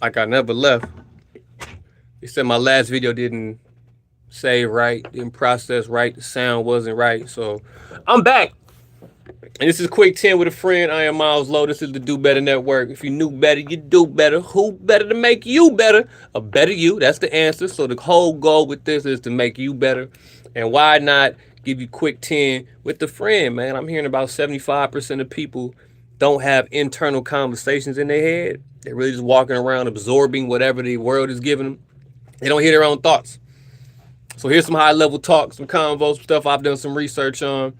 Like I never left. They said my last video didn't save right, didn't process right, the sound wasn't right. So I'm back. And this is Quick 10 with a friend. I am Miles Low. This is the Do Better Network. If you knew better, you do better. Who better to make you better? A better you. That's the answer. So the whole goal with this is to make you better. And why not give you Quick 10 with a friend, man? I'm hearing about 75% of people don't have internal conversations in their head. They're really just walking around absorbing whatever the world is giving them. They don't hear their own thoughts. So here's some high level talk, some convos, some stuff I've done some research on.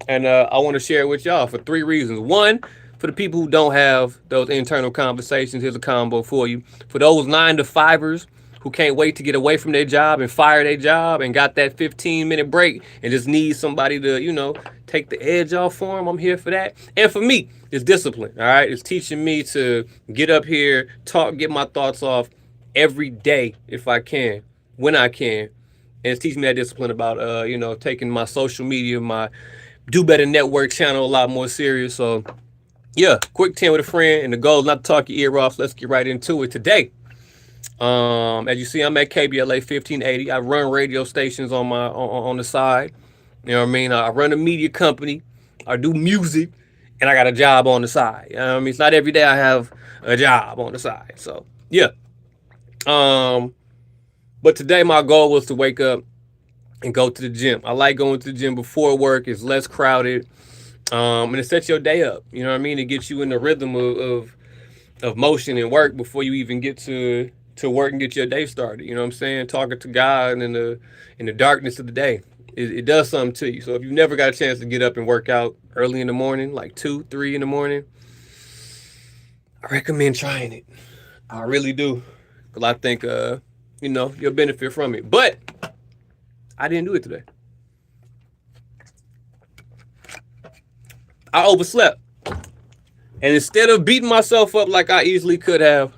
And I want to share it with y'all for three reasons. One, for the people who don't have those internal conversations, here's a combo for you. For those 9 to 5ers who can't wait to get away from their job and fire their job and got that 15-minute break and just need somebody to, take the edge off for them, I'm here for that. And for me, it's discipline, all right? It's teaching me to get up here, talk, get my thoughts off every day if I can, when I can. And it's teaching me that discipline about, taking my social media, my Do Better Network channel a lot more serious. So, yeah, Quick 10 with a friend. And the goal is not to talk your ear off. Let's get right into it today. As you see, I'm at KBLA 1580. I run radio stations on the side. You know what I mean? I run a media company. I do music. And I got a job on the side. You know what I mean? It's not every day I have a job on the side. So, yeah. But today my goal was to wake up and go to the gym. I like going to the gym before work. It's less crowded. And it sets your day up. You know what I mean? It gets you in the rhythm of motion and work before you even get to work and get your day started. You know what I'm saying? Talking to God in the darkness of the day. It does something to you. So if you've never got a chance to get up and work out early in the morning, like 2, 3 in the morning, I recommend trying it. I really do. Because I think, you'll benefit from it. But I didn't do it today. I overslept. And instead of beating myself up like I easily could have,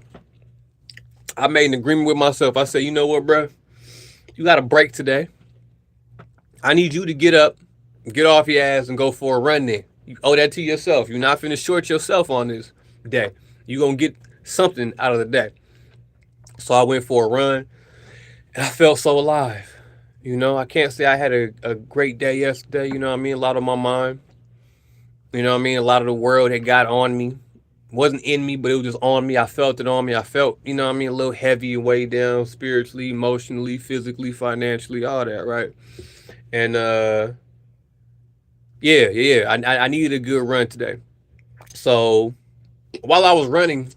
I made an agreement with myself. I said, you know what, bro? You got a break today. I need you to get up, get off your ass, and go for a run then. You owe that to yourself. You're not finna short yourself on this day. You're going to get something out of the day. So I went for a run, and I felt so alive. I can't say I had a great day yesterday. You know what I mean? A lot on my mind. You know what I mean? A lot of the world had got on me. It wasn't in me, but it was just on me. I felt it on me. I felt, a little heavy and weighed down spiritually, emotionally, physically, financially, all that, right? And, I needed a good run today. So while I was running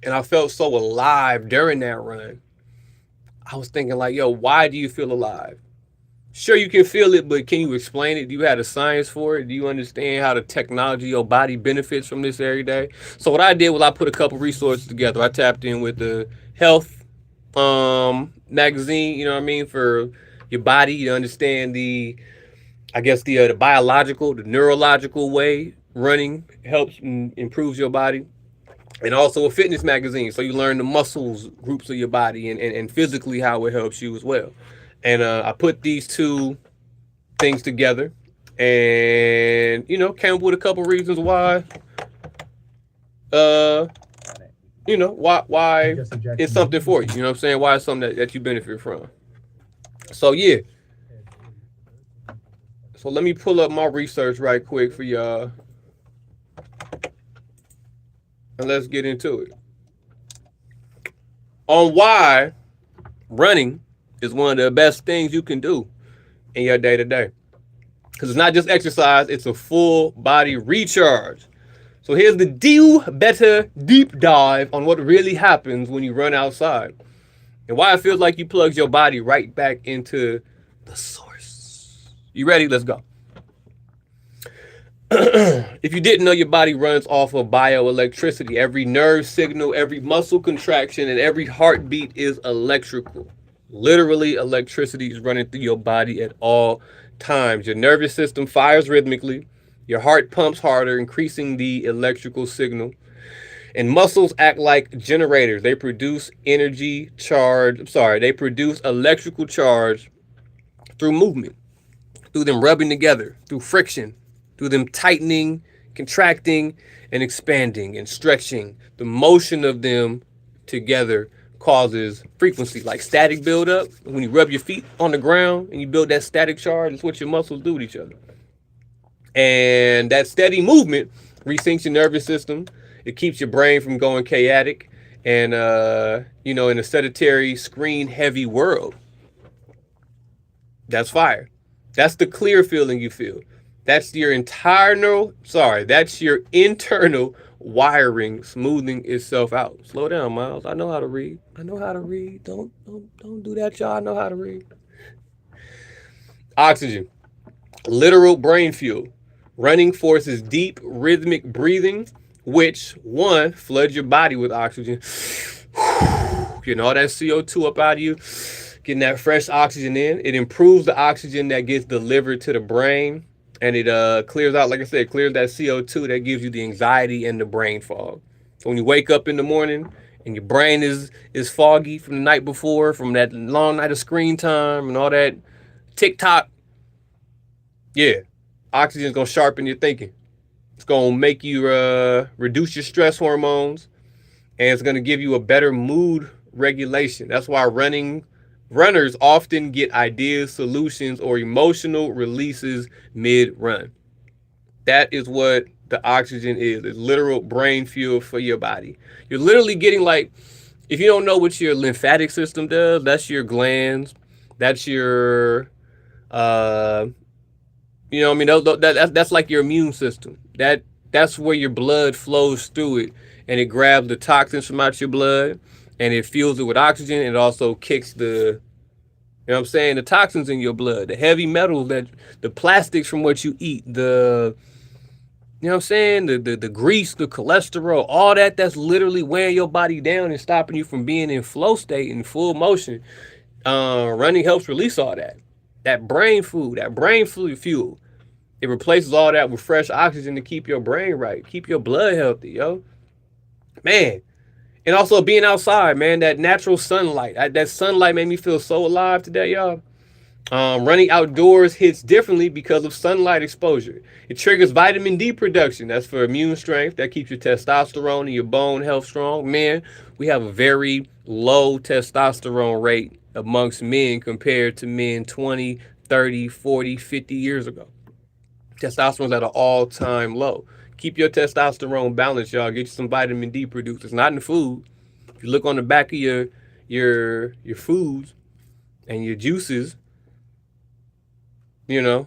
and I felt so alive during that run, I was thinking like, yo, why do you feel alive? Sure, you can feel it, but can you explain it? Do you have the science for it? Do you understand how the technology, your body benefits from this every day? So what I did was I put a couple resources together. I tapped in with the health magazine, you know what I mean, for your body. You understand the biological, the neurological way running helps and improves your body. And also a fitness magazine, so you learn the muscles groups of your body and physically how it helps you as well. And I put these two things together and, came up with a couple reasons why, why it's something for you. You know what I'm saying? Why it's something that you benefit from. So, yeah. So let me pull up my research right quick for y'all. And let's get into it. On why running is one of the best things you can do in your day-to-day. Because it's not just exercise, it's a full body recharge. So here's the Do Better deep dive on what really happens when you run outside. And why it feels like you plug your body right back into the source. You ready? Let's go. If you didn't know, your body runs off of bioelectricity. Every nerve signal, every muscle contraction, and every heartbeat is electrical. Literally, electricity is running through your body at all times. Your nervous system fires rhythmically. Your heart pumps harder, increasing the electrical signal. And muscles act like generators. They produce they produce electrical charge through movement, through them rubbing together, through friction, through them tightening contracting and expanding and stretching. The motion of them together causes frequency, like static buildup. When you rub your feet on the ground and you build that static charge, that's what your muscles do with each other. And that steady movement resyncs your nervous system. It keeps your brain from going chaotic. And, in a sedentary, screen-heavy world, that's fire. That's the clear feeling you feel. That's your internal wiring smoothing itself out. Slow down, Miles. I know how to read. Don't do that, y'all. I know how to read. Oxygen, literal brain fuel. Running forces deep rhythmic breathing, which one floods your body with oxygen. Getting all that CO2 up out of you, getting that fresh oxygen in. It improves the oxygen that gets delivered to the brain. And it clears out, like I said, clears that CO2 that gives you the anxiety and the brain fog. So when you wake up in the morning and your brain is foggy from the night before, from that long night of screen time and all that TikTok, yeah, oxygen is going to sharpen your thinking. It's going to make you reduce your stress hormones, and it's going to give you a better mood regulation. That's why runners often get ideas, solutions, or emotional releases mid-run. That is what the oxygen is. It's literal brain fuel for your body. You're literally getting, like, if you don't know what your lymphatic system does, that's your glands. That's your, that's like your immune system. That's where your blood flows through it, and it grabs the toxins from out your blood, and it fuels it with oxygen. And it also kicks the toxins in your blood, the heavy metals, the plastics from what you eat, the grease, the cholesterol, all that's literally wearing your body down and stopping you from being in flow state and full motion. Running helps release all that. That brain food, fuel. It replaces all that with fresh oxygen to keep your brain right, keep your blood healthy, yo. Man. And also being outside, man, that natural sunlight. That sunlight made me feel so alive today, y'all. Running outdoors hits differently because of sunlight exposure. It triggers vitamin D production. That's for immune strength. That keeps your testosterone and your bone health strong. Man, we have a very low testosterone rate amongst men compared to men 20, 30, 40, 50 years ago. Testosterone's at an all-time low. Keep your testosterone balanced, y'all. Get you some vitamin D produced. It's not in food. If you look on the back of your foods and your juices, do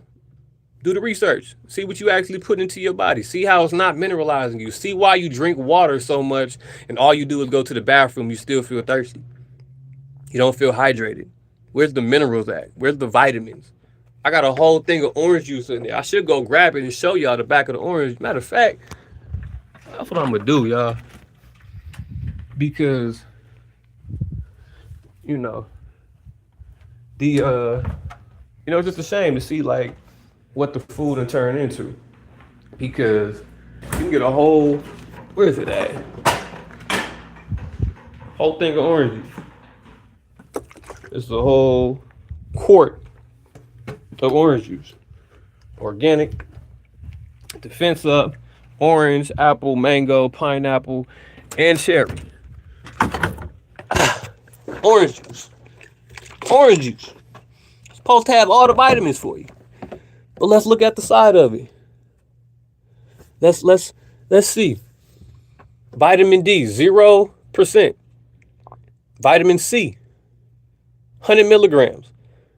the research. See what you actually put into your body. See how it's not mineralizing you. See why you drink water so much and all you do is go to the bathroom. You still feel thirsty. You don't feel hydrated. Where's the minerals at? Where's the vitamins? I got a whole thing of orange juice in there. I should go grab it and show y'all the back of the orange. Matter of fact, that's what I'm gonna do, y'all. Because, it's just a shame to see like what the food will turn into. Because you can get a whole, where is it at? Whole thing of orange juice. It's a whole quart of orange juice. Organic. Defense up. Orange, apple, mango, pineapple, and cherry. Orange juice. Orange juice. It's supposed to have all the vitamins for you. But let's look at the side of it. Let's see. Vitamin D, 0%. Vitamin C, 100 milligrams.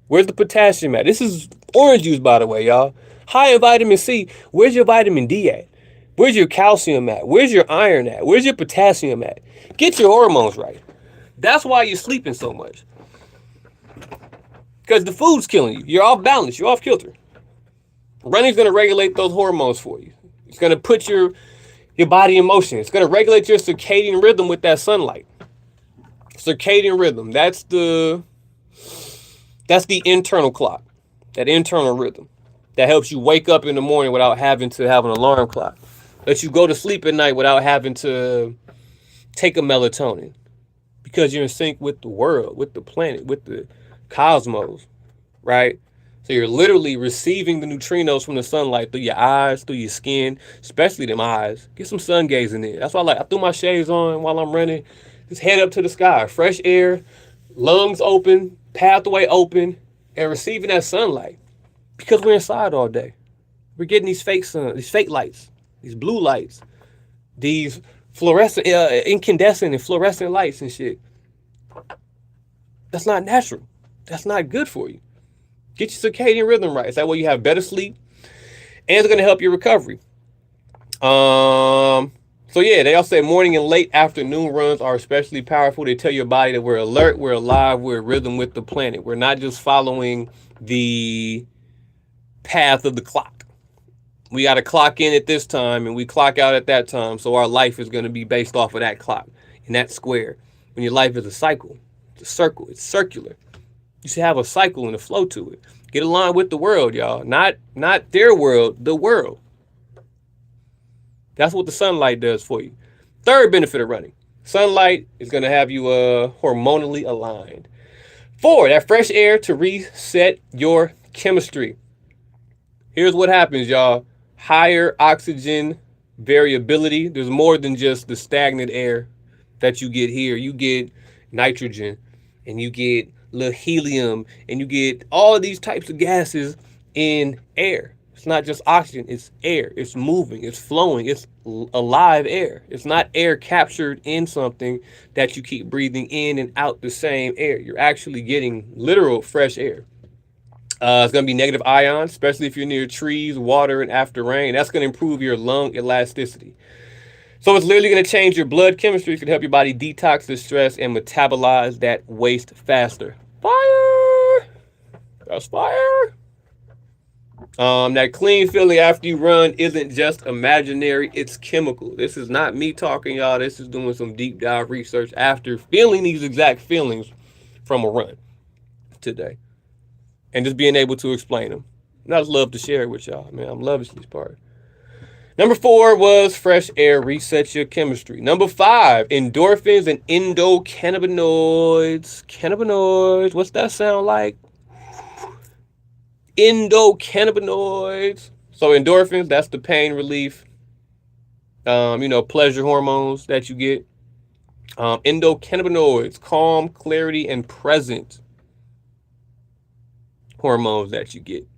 Where's the potassium at? This is orange juice, by the way, y'all. High in vitamin C. Where's your vitamin D at? Where's your calcium at? Where's your iron at? Where's your potassium at? Get your hormones right. That's why you're sleeping so much. Because the food's killing you. You're off balance. You're off kilter. Running's going to regulate those hormones for you. It's going to put your body in motion. It's going to regulate your circadian rhythm with that sunlight. Circadian rhythm. That's the internal clock. That internal rhythm. That helps you wake up in the morning without having to have an alarm clock. Lets you go to sleep at night without having to take a melatonin. Because you're in sync with the world, with the planet, with the cosmos, right? So you're literally receiving the neutrinos from the sunlight through your eyes, through your skin, especially them eyes. Get some sun gazing in. That's why I threw my shades on while I'm running. Just head up to the sky. Fresh air, lungs open, pathway open, and receiving that sunlight. Because we're inside all day. We're getting these fake lights, these blue lights, these fluorescent, incandescent and fluorescent lights and shit. That's not natural. That's not good for you. Get your circadian rhythm right. That way you have better sleep, and it's going to help your recovery. So yeah, they all say morning and late afternoon runs are especially powerful. They tell your body that we're alert, we're alive, we're in rhythm with the planet. We're not just following the path of the clock. We got to clock in at this time and we clock out at that time. So our life is going to be based off of that clock in that square. When your life is a cycle, it's a circle, it's circular. You should have a cycle and a flow to it. Get aligned with the world, y'all. Not their world, the world. That's what the sunlight does for you. Third benefit of running. Sunlight is going to have you hormonally aligned. 4, that fresh air to reset your chemistry. Here's what happens, y'all. Higher oxygen variability. There's more than just the stagnant air that you get here. You get nitrogen and you get little helium and you get all of these types of gases in air. It's not just oxygen, it's air. It's moving, it's flowing, it's alive air. It's not air captured in something that you keep breathing in and out the same air. You're actually getting literal fresh air. It's going to be negative ions, especially if you're near trees, water, and after rain. That's going to improve your lung elasticity. So it's literally going to change your blood chemistry. It's going to help your body detox the stress and metabolize that waste faster. Fire! That's fire! That clean feeling after you run isn't just imaginary, it's chemical. This is not me talking, y'all. This is doing some deep dive research after feeling these exact feelings from a run today. And just being able to explain them. And I just love to share it with y'all, man. I'm loving this part. Number 4 was fresh air resets your chemistry. Number 5, endorphins and endocannabinoids. Cannabinoids, what's that sound like? Endocannabinoids. So endorphins, that's the pain relief, pleasure hormones that you get. Endocannabinoids, calm, clarity, and present hormones that you get.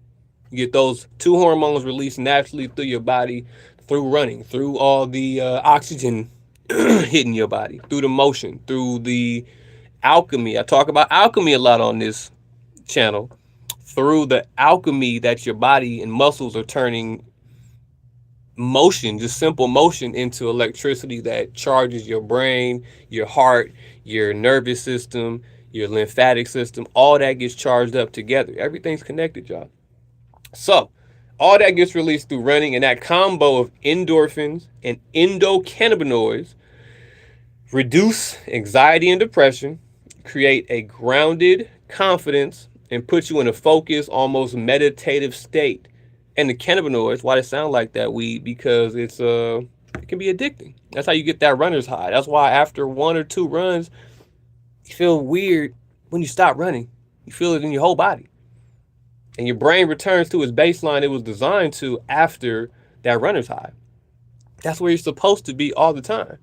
You get those 2 hormones released naturally through your body, through running, through all the oxygen hitting your body, through the motion, through the alchemy. I talk about alchemy a lot on this channel. Through the alchemy that your body and muscles are turning motion, just simple motion, into electricity that charges your brain, your heart, your nervous system, your lymphatic system. All that gets charged up together. Everything's connected, y'all. So all that gets released through running, and that combo of endorphins and endocannabinoids reduce anxiety and depression, create a grounded confidence, and put you in a focused, almost meditative state. And the cannabinoids, why they sound like that weed, because it can be addicting. That's how you get that runner's high. That's why after 1 or 2 runs, you feel weird when you stop running. You feel it in your whole body. And your brain returns to its baseline it was designed to after that runner's high. That's where you're supposed to be all the time.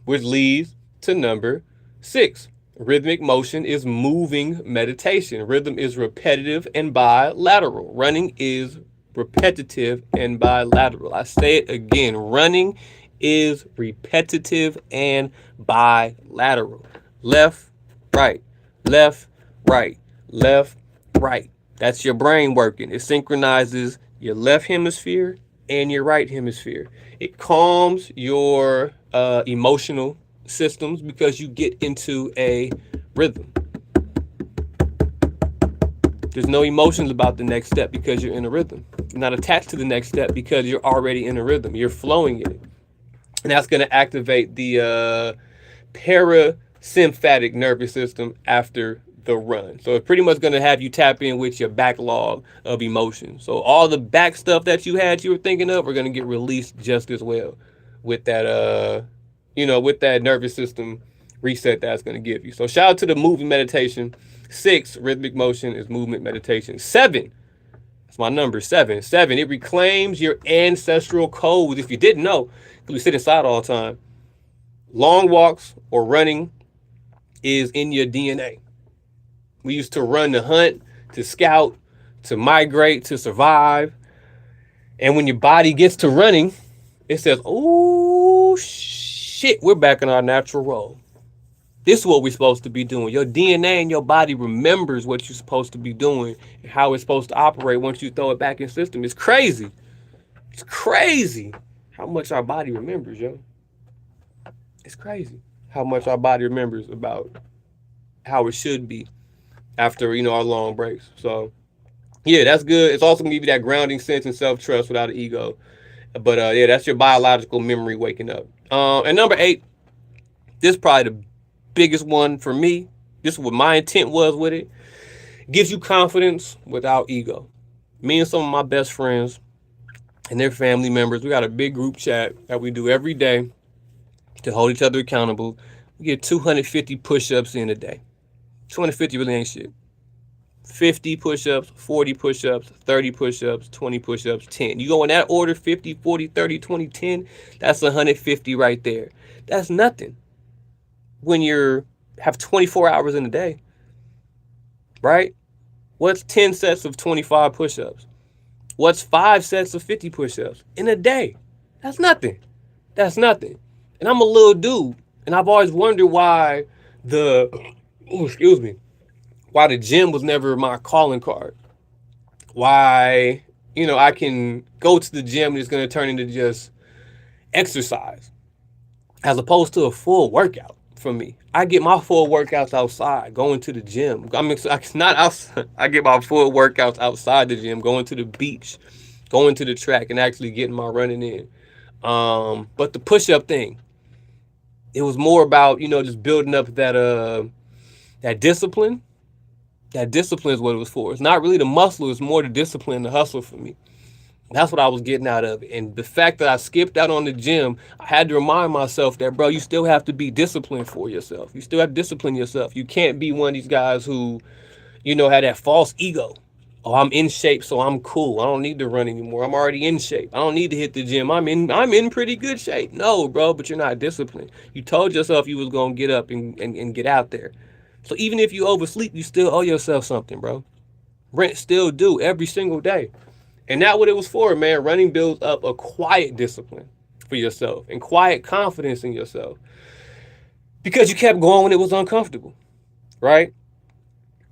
Which leads to number 6. Rhythmic motion is moving meditation. Rhythm is repetitive and bilateral. Running is repetitive and bilateral. I say it again. Running is repetitive and bilateral. Left, right, left, right, left, right. That's your brain working. It synchronizes your left hemisphere and your right hemisphere. It calms your emotional systems because you get into a rhythm. There's no emotions about the next step because you're in a rhythm. You're not attached to the next step because you're already in a rhythm. You're flowing in it. And that's going to activate the parasympathetic nervous system after the run. So it's pretty much going to have you tap in with your backlog of emotions. So all the back stuff that you were thinking of are going to get released just as well with that with that nervous system reset that's going to give you. So shout out to the moving meditation. 6, rhythmic motion is movement meditation. 7, It's my number 7. 7, it reclaims your ancestral codes. If you didn't know, because we sit inside all the time, long walks or running is in your DNA. We used to run to hunt, to scout, to migrate, to survive. And when your body gets to running, it says, oh, shit, we're back in our natural role. This is what we're supposed to be doing. Your DNA and your body remembers what you're supposed to be doing and how it's supposed to operate once you throw it back in system. It's crazy. It's crazy how much our body remembers, yo. It's crazy how much our body remembers about how it should be after, our long breaks. So, yeah, that's good. It's also going to give you that grounding sense and self-trust without an ego. But, yeah, that's your biological memory waking up. And number 8, this is probably the biggest one for me. This is what my intent was with it. Gives you confidence without ego. Me and some of my best friends and their family members, we got a big group chat that we do every day to hold each other accountable. We get 250 push-ups in a day. 250 really ain't shit. 50 push-ups, 40 push-ups, 30 push-ups, 20 push-ups, 10. You go in that order, 50, 40, 30, 20, 10, that's 150 right there. That's nothing when you have 24 hours in a day, right? What's 10 sets of 25 push-ups? What's 5 sets of 50 push-ups in a day? That's nothing. That's nothing. And I'm a little dude, and I've always wondered why why the gym was never my calling card. Why, I can go to the gym and it's going to turn into just exercise as opposed to a full workout for me. I get my full workouts outside, going to the gym. It's not outside. I get my full workouts outside the gym, going to the beach, going to the track, and actually getting my running in. But the push-up thing, it was more about, just building up that discipline. That discipline is what it was for. It's not really the muscle. It's more the discipline, the hustle for me. That's what I was getting out of it. And the fact that I skipped out on the gym, I had to remind myself that, bro, you still have to be disciplined for yourself. You still have to discipline yourself. You can't be one of these guys who, had that false ego. Oh, I'm in shape, so I'm cool. I don't need to run anymore. I'm already in shape. I don't need to hit the gym. I'm in pretty good shape. No, bro, but you're not disciplined. You told yourself you was going to get up and get out there. So even if you oversleep, you still owe yourself something, bro. Rent still due every single day. And that's what it was for, man. Running builds up a quiet discipline for yourself and quiet confidence in yourself. Because you kept going when it was uncomfortable, right?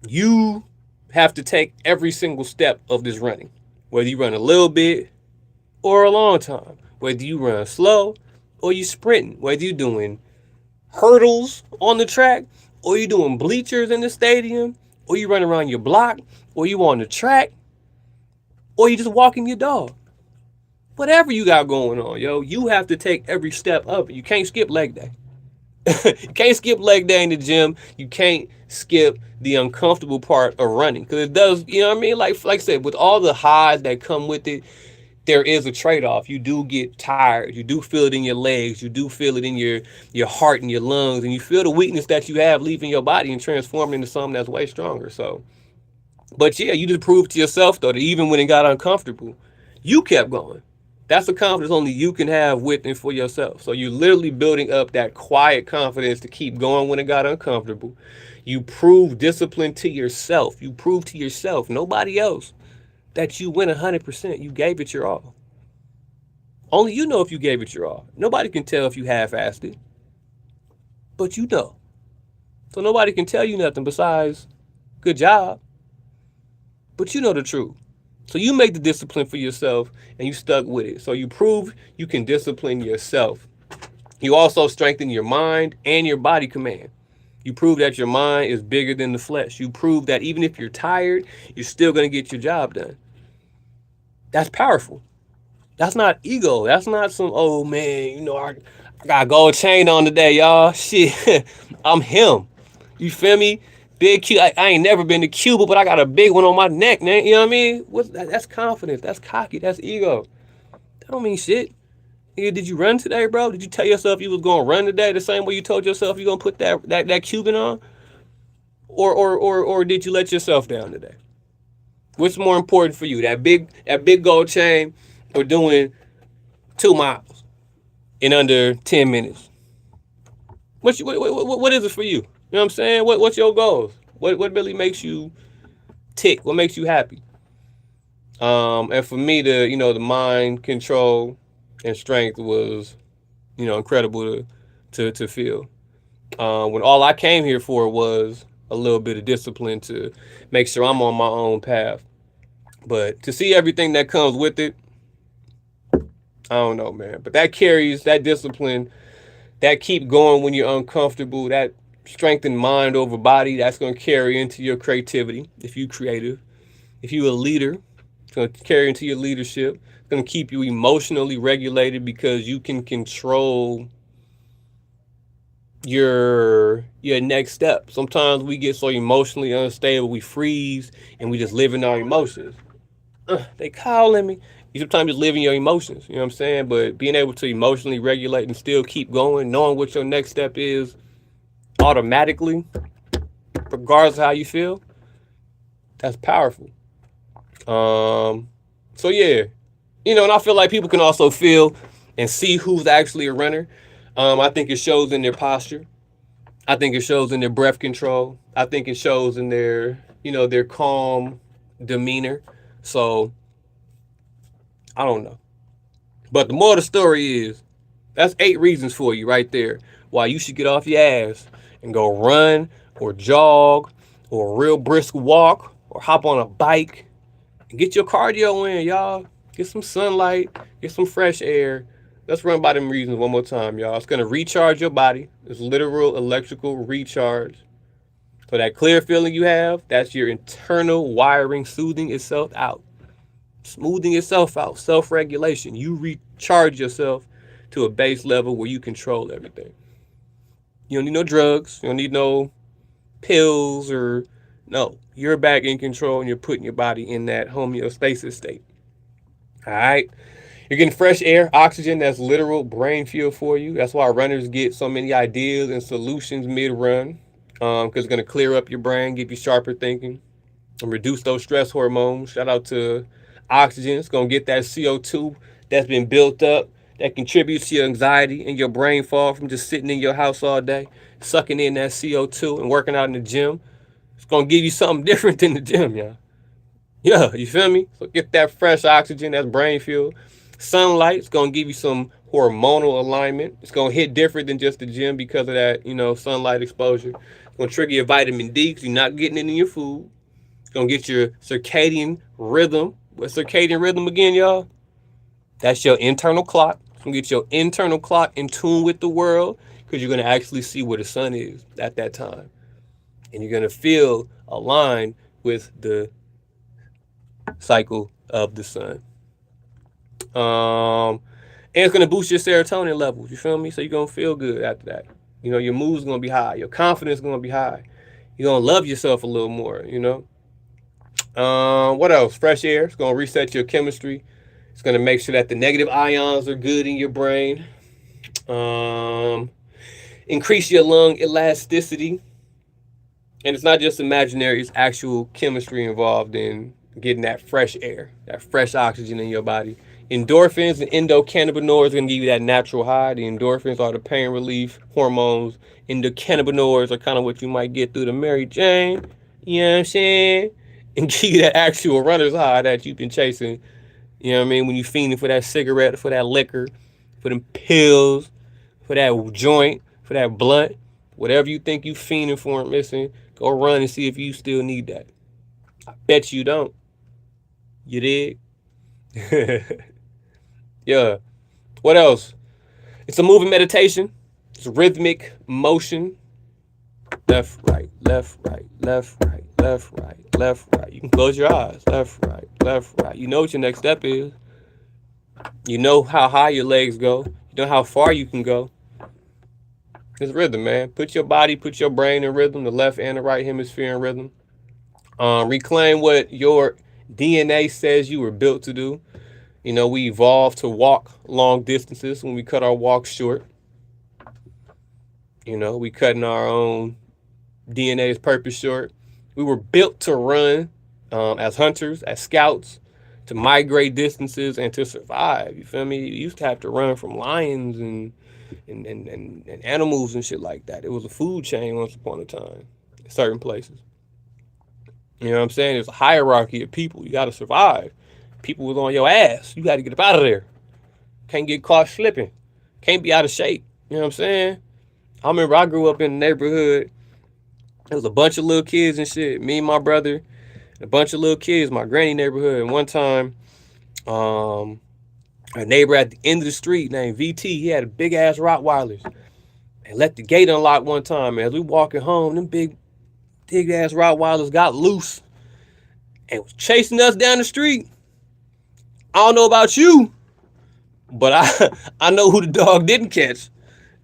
You have to take every single step of this running. Whether you run a little bit or a long time. Whether you run slow or you sprinting. Whether you doing hurdles on the track or you doing bleachers in the stadium, or you run around your block, or you on the track, or you just walking your dog. Whatever you got going on, yo, you have to take every step of it. You can't skip leg day. You can't skip leg day in the gym. You can't skip the uncomfortable part of running. Because it does, you know what I mean? Like I said, with all the highs that come with it, there is a trade-off. You do get tired. You do feel it in your legs. You do feel it in your heart and your lungs. And you feel the weakness that you have leaving your body and transforming into something that's way stronger. So, but yeah, you just proved to yourself, though, that even when it got uncomfortable, you kept going. That's the confidence only you can have with and for yourself. So you're literally building up that quiet confidence to keep going when it got uncomfortable. You prove discipline to yourself. You prove to yourself, nobody else, that you went 100%. You gave it your all. Only you know if you gave it your all. Nobody can tell if you half-assed it. But you know. So nobody can tell you nothing besides, good job. But you know the truth. So you make the discipline for yourself and you stuck with it. So you prove you can discipline yourself. You also strengthen your mind and your body command. You prove that your mind is bigger than the flesh. You prove that even if you're tired, you're still going to get your job done. That's powerful. That's not ego. That's not some, oh man, I got a gold chain on today, y'all. Shit, I'm him. You feel me? Big Q. I ain't never been to Cuba, but I got a big one on my neck, man. You know what I mean? That's confidence. That's cocky. That's ego. That don't mean shit. Did you run today, bro? Did you tell yourself you was going to run today the same way you told yourself you going to put that Cuban on? Or did you let yourself down today? What's more important for you? That big gold chain or doing 2 miles in under 10 minutes? What is it for you? You know what I'm saying? What's your goals? What really makes you tick? What makes you happy? And for me, the mind control and strength was, incredible to feel. When all I came here for was a little bit of discipline to make sure I'm on my own path. But to see everything that comes with it, I don't know, man. But that carries that discipline, that keep going when you're uncomfortable, that strengthened mind over body, that's going to carry into your creativity if you're creative. If you're a leader, it's going to carry into your leadership. It's going to keep you emotionally regulated because you can control your next step. Sometimes we get so emotionally unstable, we freeze and we just live in our emotions. They calling me. You sometimes just live in your emotions, you know what I'm saying? But being able to emotionally regulate and still keep going, knowing what your next step is automatically, regardless of how you feel, that's powerful. So yeah, and I feel like people can also feel and see who's actually a runner. I think it shows in their posture. I think it shows in their breath control. I think it shows in their calm demeanor. So I don't know. But the moral of the story is that's 8 reasons for you right there why you should get off your ass and go run or jog or a real brisk walk or hop on a bike and get your cardio in, y'all. Get some sunlight, get some fresh air. Let's run by them reasons one more time, y'all. It's going to recharge your body. It's literal electrical recharge. So that clear feeling you have, that's your internal wiring soothing itself out. Smoothing itself out, self-regulation. You recharge yourself to a base level where you control everything. You don't need no drugs. You don't need no pills or no. You're back in control and you're putting your body in that homeostasis state. All right. You're getting fresh air, oxygen. That's literal brain fuel for you. That's why runners get so many ideas and solutions mid-run, because it's going to clear up your brain, give you sharper thinking, and reduce those stress hormones. Shout out to oxygen. It's going to get that CO2 that's been built up that contributes to your anxiety and your brain fog from just sitting in your house all day, sucking in that CO2 and working out in the gym. It's going to give you something different than the gym, y'all. Yeah, you feel me? So get that fresh oxygen, that's brain fuel. Sunlight is going to give you some hormonal alignment. It's going to hit different than just the gym because of that, sunlight exposure. It's going to trigger your vitamin D because you're not getting it in your food. It's going to get your circadian rhythm. What's circadian rhythm again, y'all? That's your internal clock. It's going to get your internal clock in tune with the world because you're going to actually see where the sun is at that time. And you're going to feel aligned with the cycle of the sun. And it's going to boost your serotonin levels. You feel me? So you're going to feel good after that. Your mood's going to be high. Your confidence is going to be high. You're going to love yourself a little more, What else? Fresh air. It's going to reset your chemistry. It's going to make sure that the negative ions are good in your brain. Increase your lung elasticity. And it's not just imaginary. It's actual chemistry involved in getting that fresh air, that fresh oxygen in your body. Endorphins and endocannabinoids are going to give you that natural high. The endorphins are the pain relief hormones. Endocannabinoids are kind of what you might get through the Mary Jane. You know what I'm saying? And give you that actual runner's high that you've been chasing. You know what I mean? When you're fiending for that cigarette, for that liquor, for them pills, for that joint, for that blunt, whatever you think you fiending for and missing, go run and see if you still need that. I bet you don't. You dig? Yeah. What else? It's a moving meditation. It's rhythmic motion. Left, right, left, right, left, right, left, right, left, right. You can close your eyes. Left, right, left, right. You know what your next step is. You know how high your legs go. You know how far you can go. It's rhythm, man. Put your body, put your brain in rhythm, the left and the right hemisphere in rhythm. Reclaim what your DNA says you were built to do. We evolved to walk long distances when we cut our walks short. We cutting our own DNA's purpose short. We were built to run as hunters, as scouts, to migrate distances and to survive. You feel me? You used to have to run from lions and animals and shit like that. It was a food chain once upon a time in certain places. You know what I'm saying? There's a hierarchy of people. You got to survive. People was on your ass. You got to get up out of there. Can't get caught slipping. Can't be out of shape. You know what I'm saying? I remember I grew up in the neighborhood. There was a bunch of little kids and shit. Me and my brother, a bunch of little kids, my granny neighborhood. And one time, a neighbor at the end of the street named VT, he had a big ass Rottweilers and let the gate unlock one time. And as we walking home, them big ass Rottweilers got loose and was chasing us down the street. I don't know about you, but I know who the dog didn't catch.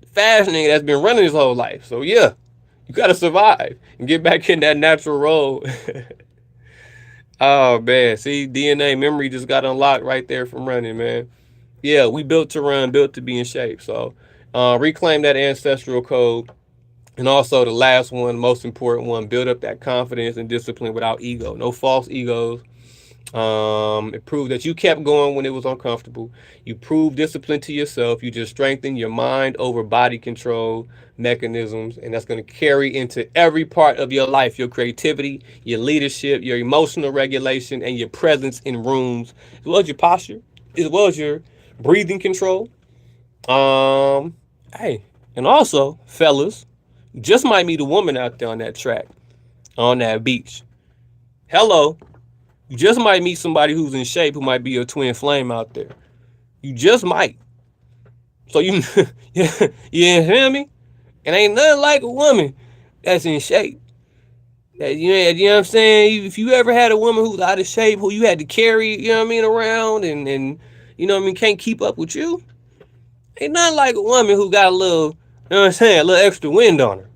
The fast nigga that's been running his whole life. So yeah, you gotta survive and get back in that natural role. Oh man, see, DNA memory just got unlocked right there from running, man. Yeah, we built to run, built to be in shape. So reclaim that ancestral code. And also the last one, most important one, build up that confidence and discipline without ego. No false egos. It proved that you kept going when it was uncomfortable. You proved discipline to yourself. You just strengthen your mind over body control mechanisms, and that's going to carry into every part of your life: your creativity, your leadership, your emotional regulation, and your presence in rooms, as well as your posture, as well as your breathing control. Hey, and also, fellas, you just might meet a woman out there on that track, on that beach. Hello. You just might meet somebody who's in shape who might be your twin flame out there. You just might. So you hear me? And ain't nothing like a woman that's in shape. That, you know what I'm saying? If you ever had a woman who's out of shape, who you had to carry, you know what I mean, around and you know what I mean, can't keep up with you, ain't nothing like a woman who got a little, you know what I'm saying, a little extra wind on her.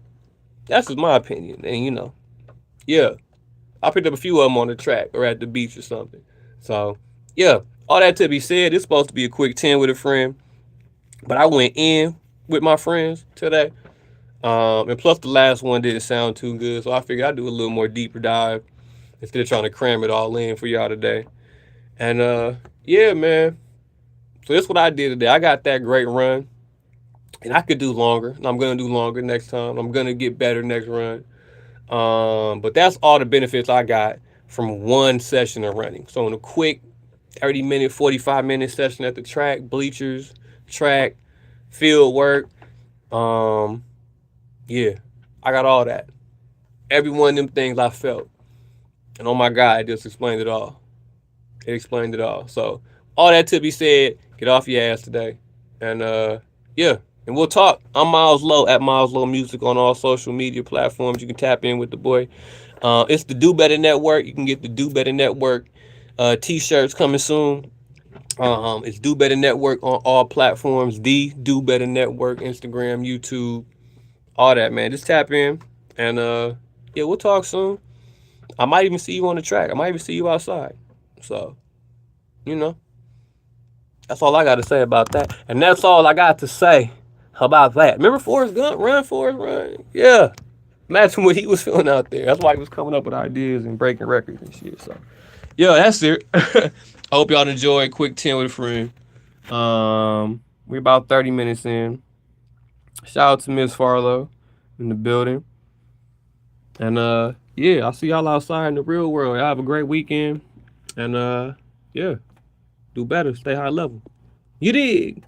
That's just my opinion. And you know, yeah. I picked up a few of them on the track or at the beach or something. So, yeah, all that to be said, it's supposed to be a quick 10 with a friend. But I went in with my friends today. And plus the last one didn't sound too good. So I figured I'd do a little more deeper dive instead of trying to cram it all in for y'all today. And, yeah, man. So that's what I did today. I got that great run. And I could do longer. And I'm going to do longer next time. I'm going to get better next run. But that's all the benefits I got from one session of running. So in a quick 30-minute, 45-minute session at the track, bleachers, track, field work, yeah, I got all that. Every one of them things I felt. And oh my God, it just explained it all. It explained it all. So all that to be said, get off your ass today. And yeah. And we'll talk. I'm Miles Low at Miles Low Music on all social media platforms. You can tap in with the boy. It's the Do Better Network. You can get the Do Better Network t-shirts coming soon. It's Do Better Network on all platforms. The Do Better Network, Instagram, YouTube, all that, man. Just tap in. And yeah, we'll talk soon. I might even see you on the track. I might even see you outside. So, you know, that's all I got to say about that. And that's all I got to say. How about that? Remember Forrest Gump? Run, Forrest, run. Yeah. Imagine what he was feeling out there. That's why he was coming up with ideas and breaking records and shit. So, yeah, that's it. I hope y'all enjoyed Quick 10 with a friend. We're about 30 minutes in. Shout out to Miss Farlow in the building. And, yeah, I'll see y'all outside in the real world. Y'all have a great weekend. And, yeah, do better. Stay high level. You dig?